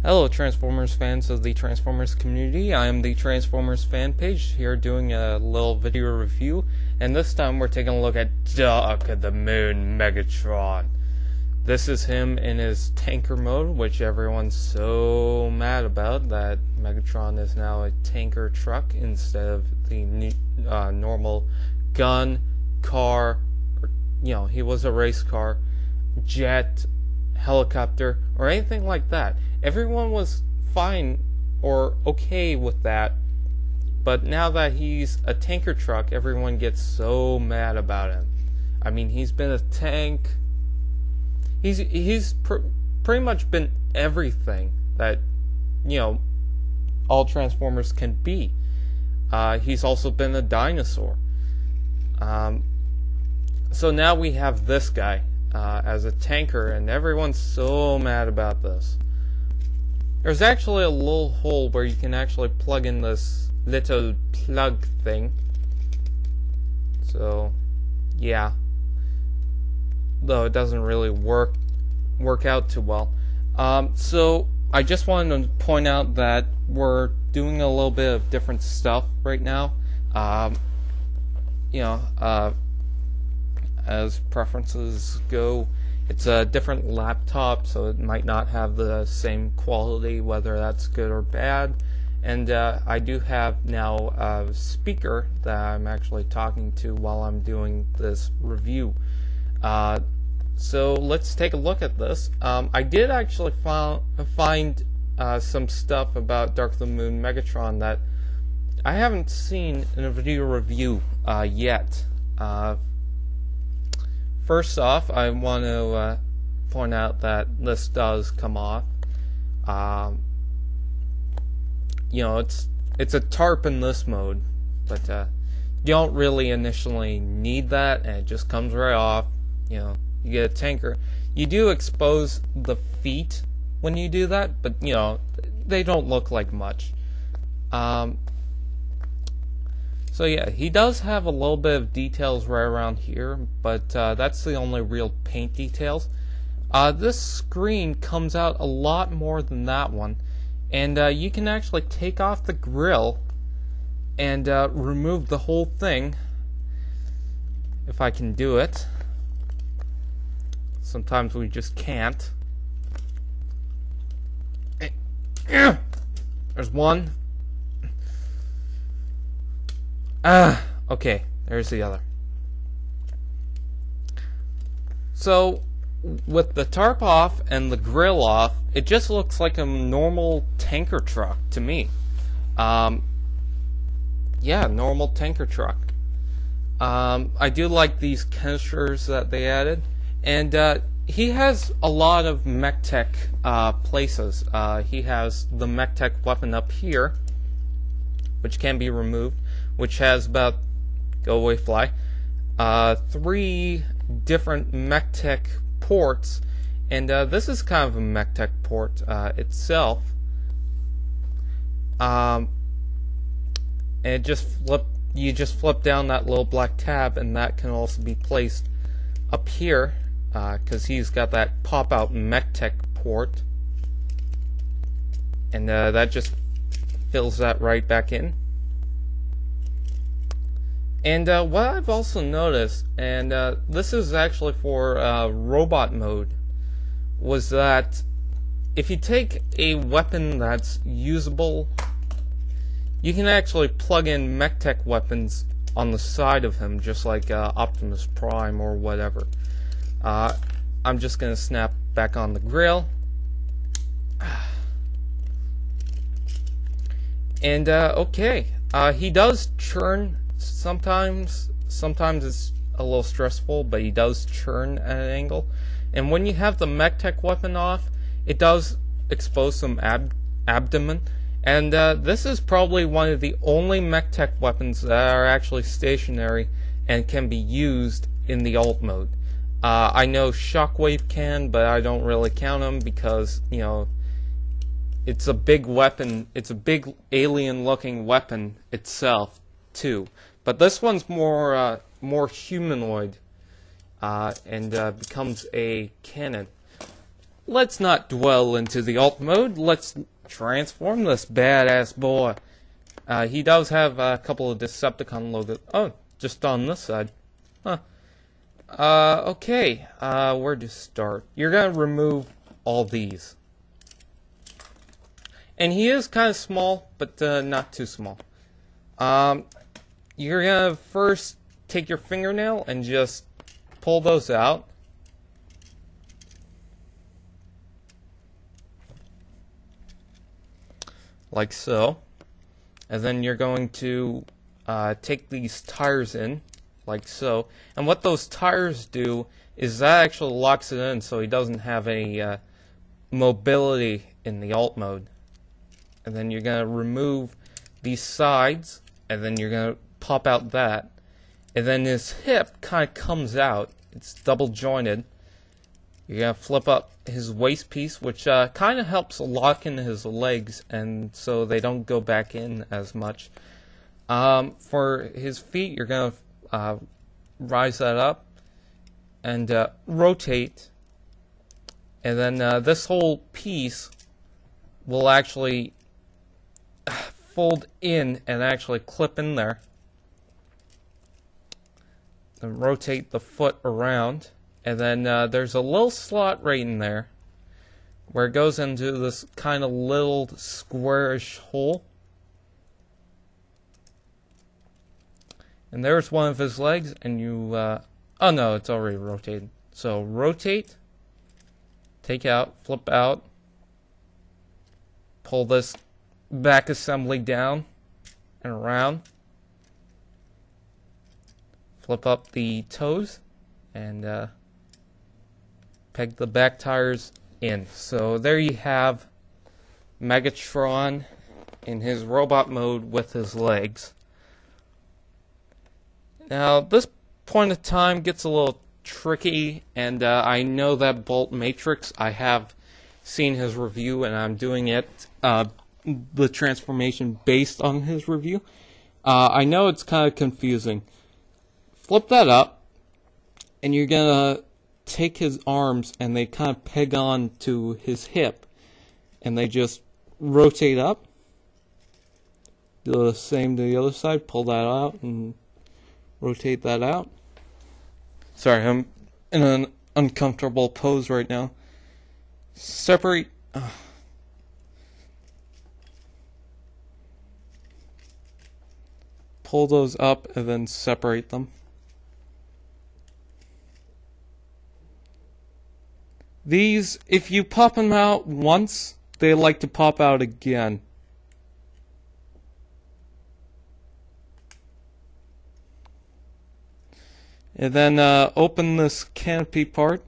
Hello Transformers fans of the Transformers community, I am the Transformers fan page here doing a little video review, and this time we're taking a look at Dark of the Moon Megatron. This is him in his tanker mode, which everyone's so mad about, that Megatron is now a tanker truck instead of the normal gun, car, or, he was a race car, jet, helicopter, or anything like that. Everyone was fine or okay with that, but now that he's a tanker truck, everyone gets so mad about him. I mean, he's been a tank. He's pretty much been everything that, all Transformers can be. He's also been a dinosaur. So now we have this guy as a tanker, and everyone's so mad about this. There's actually a little hole where you can actually plug in this little plug thing. So, yeah. Though it doesn't really work out too well. So I just wanted to point out that we're doing a little bit of different stuff right now. As preferences go, it's a different laptop, so it might not have the same quality, whether that's good or bad. And I do have now a speaker that I'm actually talking to while I'm doing this review. So let's take a look at this. I did actually find some stuff about Dark of the Moon Megatron that I haven't seen in a video review yet. First off, I want to point out that this does come off. It's a tarp in this mode, but you don't really initially need that, and it just comes right off. You get a tanker. You do expose the feet when you do that, but they don't look like much. So yeah, he does have a little bit of details right around here, but that's the only real paint details. This screen comes out a lot more than that one, and you can actually take off the grill and remove the whole thing, if I can do it. Sometimes we just can't. There's one. Okay, there's the other. So, with the tarp off and the grill off, it just looks like a normal tanker truck to me. Yeah, normal tanker truck. I do like these canisters that they added, and he has a lot of MechTech places. He has the MechTech weapon up here, which can be removed, which has about, go away fly, 3 different MechTech ports, and this is kind of a MechTech port itself. And it you just flip down that little black tab, and that can also be placed up here, because he's got that pop-out MechTech port, and that just fills that right back in. And what I've also noticed, and this is actually for robot mode, was that if you take a weapon that's usable, you can actually plug in MechTech weapons on the side of him, just like Optimus Prime or whatever. I'm just going to snap back on the grill. And okay, he does churn. Sometimes it's a little stressful, but he does churn at an angle. And when you have the MechTech weapon off, it does expose some abdomen. And this is probably one of the only MechTech weapons that are actually stationary and can be used in the alt mode. I know Shockwave can, but I don't really count him because, it's a big weapon. It's a big alien-looking weapon itself, too. But this one's more humanoid, and becomes a cannon. let's not dwell into the alt mode. Let's transform this badass boy. He does have a couple of Decepticon logos. Oh, just on this side. Huh. Okay. Where to start? You're gonna remove all these. And he is kind of small, but not too small. You're gonna first take your fingernail and just pull those out. Like so. And then you're going to take these tires in, like so. And what those tires do is that actually locks it in so he doesn't have any mobility in the alt mode. And then you're going to remove these sides, and then you're going to pop out that. And then his hip kind of comes out. It's double jointed. You're going to flip up his waist piece, which kind of helps lock in his legs, and so they don't go back in as much. For his feet, you're going to rise that up and rotate. And then this whole piece will actually fold in and actually clip in there. Then rotate the foot around. And then there's a little slot right in there where it goes into this kind of little squarish hole. And there's one of his legs, and you, oh no, it's already rotated. So rotate, take out, flip out, pull this back assembly down and around, flip up the toes, and peg the back tires in. So there you have Megatron in his robot mode with his legs. Now this point of time gets a little tricky, and I know that Bolt Matrix, I have seen his review, and I'm doing it, the transformation based on his review. I know it's kind of confusing. Flip that up, and you're gonna take his arms, and they kind of peg on to his hip, and they just rotate up. Do the same to the other side, pull that out, and rotate that out. Sorry, I'm in an uncomfortable pose right now. Separate. Pull those up and then separate them. These, if you pop them out once, they like to pop out again. And then open this canopy part.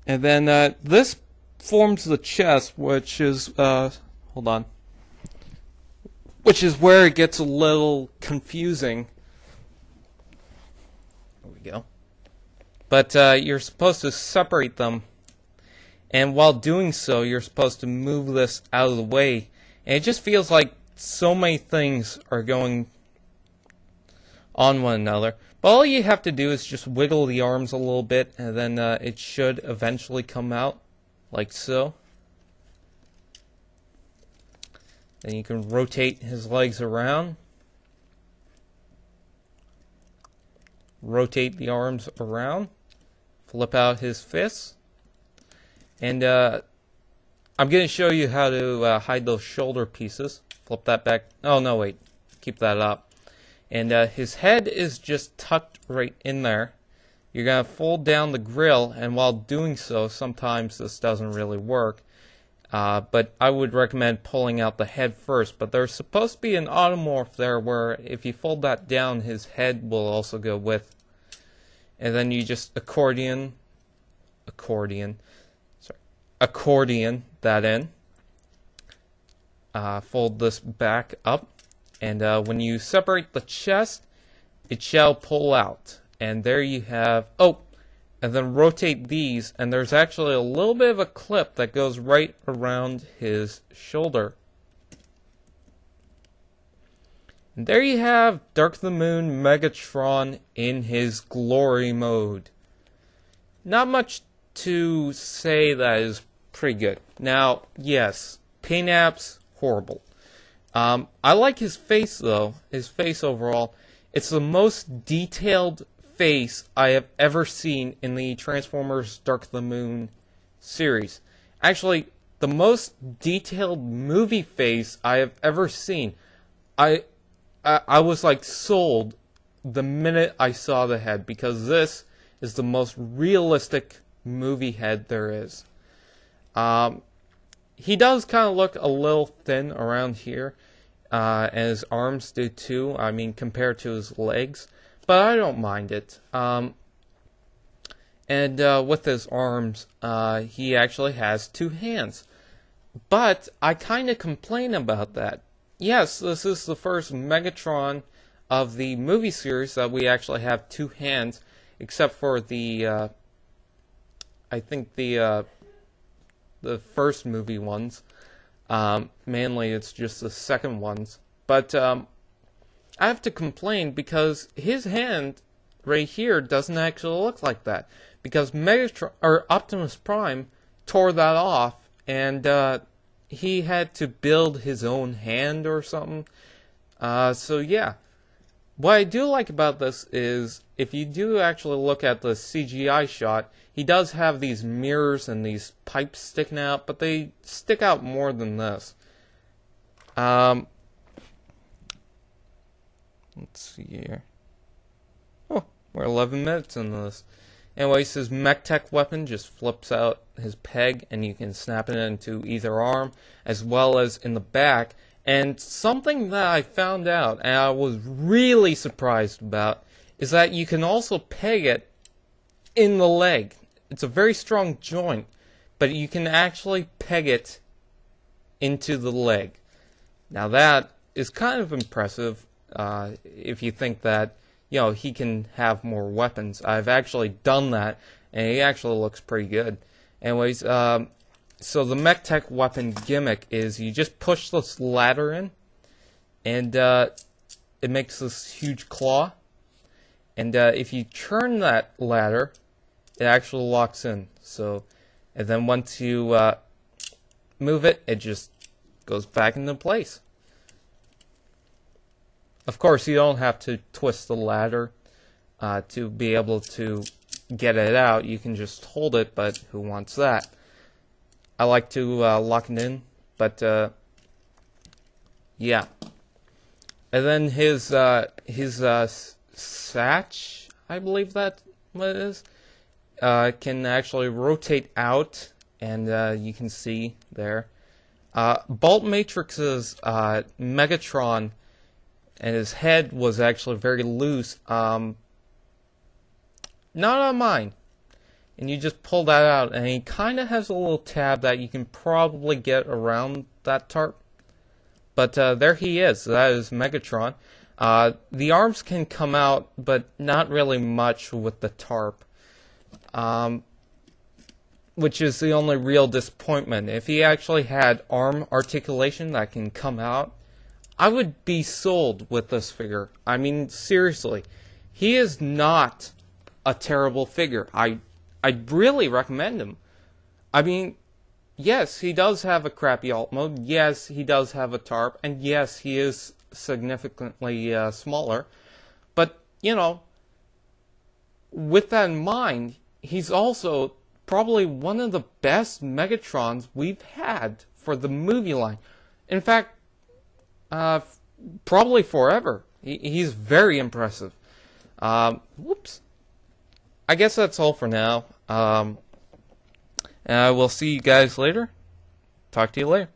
And then this forms the chest, which is, hold on. Which is where it gets a little confusing. There we go. But you're supposed to separate them. And while doing so, you're supposed to move this out of the way. And it just feels like so many things are going on one another. But all you have to do is just wiggle the arms a little bit, and then it should eventually come out, like so. Then you can rotate his legs around. Rotate the arms around. Flip out his fists. And I'm going to show you how to hide those shoulder pieces. Flip that back. Oh, no, wait. Keep that up. And his head is just tucked right in there. You're going to fold down the grill, and while doing so, sometimes this doesn't really work. But I would recommend pulling out the head first. But there's supposed to be an automorph there where if you fold that down, his head will also go with. And then you just accordion that in. Fold this back up. And when you separate the chest, it shall pull out. And there you have... Oh! And then rotate these, and there's actually a little bit of a clip that goes right around his shoulder. And there you have Dark of the Moon Megatron in his glory mode. Not much to say that is pretty good. Now, yes, paint apps, horrible. I like his face, though. His face overall. It's the most detailed face I have ever seen in the Transformers Dark of the Moon series. Actually, the most detailed movie face I have ever seen. I was like sold the minute I saw the head, because this is the most realistic movie head there is. He does kind of look a little thin around here, and his arms do too. I mean, compared to his legs, but I don't mind it. And with his arms, he actually has 2 hands. But I kind of complain about that. Yes, this is the first Megatron of the movie series that we actually have 2 hands, except for the, I think the first movie ones. Mainly it's just the second ones. But I have to complain because his hand right here doesn't actually look like that. Because Megatron, or Optimus Prime, tore that off, and he had to build his own hand or something. So yeah. What I do like about this is, if you do actually look at the CGI shot, he does have these mirrors and these pipes sticking out, but they stick out more than this. Let's see here. Oh, we're 11 minutes into this. Anyways, his MechTech weapon just flips out his peg, and you can snap it into either arm, as well as in the back. And something that I found out, and I was really surprised about, is that you can also peg it in the leg. It's a very strong joint, but you can actually peg it into the leg. Now that is kind of impressive, if you think that, you know, he can have more weapons. I've actually done that, and he actually looks pretty good. Anyways, so the MechTech weapon gimmick is you just push this ladder in, and it makes this huge claw. And if you turn that ladder, it actually locks in. So, and then once you move it, it just goes back into place. Of course, you don't have to twist the ladder to be able to get it out. You can just hold it, but who wants that? I like to lock it in, but yeah. And then his satch, I believe that's what it is, can actually rotate out, and you can see there. Bolt Matrix's Megatron, and his head was actually very loose. Not on mine. And you just pull that out, and he kind of has a little tab that you can probably get around that tarp. But there he is. That is Megatron. The arms can come out, but not really much with the tarp. Which is the only real disappointment. If he actually had arm articulation that can come out, I would be sold with this figure. I mean, seriously. He is not a terrible figure. I'd really recommend him. I mean, yes, he does have a crappy alt mode. Yes, he does have a tarp. And yes, he is significantly smaller. But, you know, with that in mind, he's also probably one of the best Megatrons we've had for the movie line. In fact, probably forever. He's very impressive. Whoops. I guess that's all for now. And I will see you guys later. Talk to you later.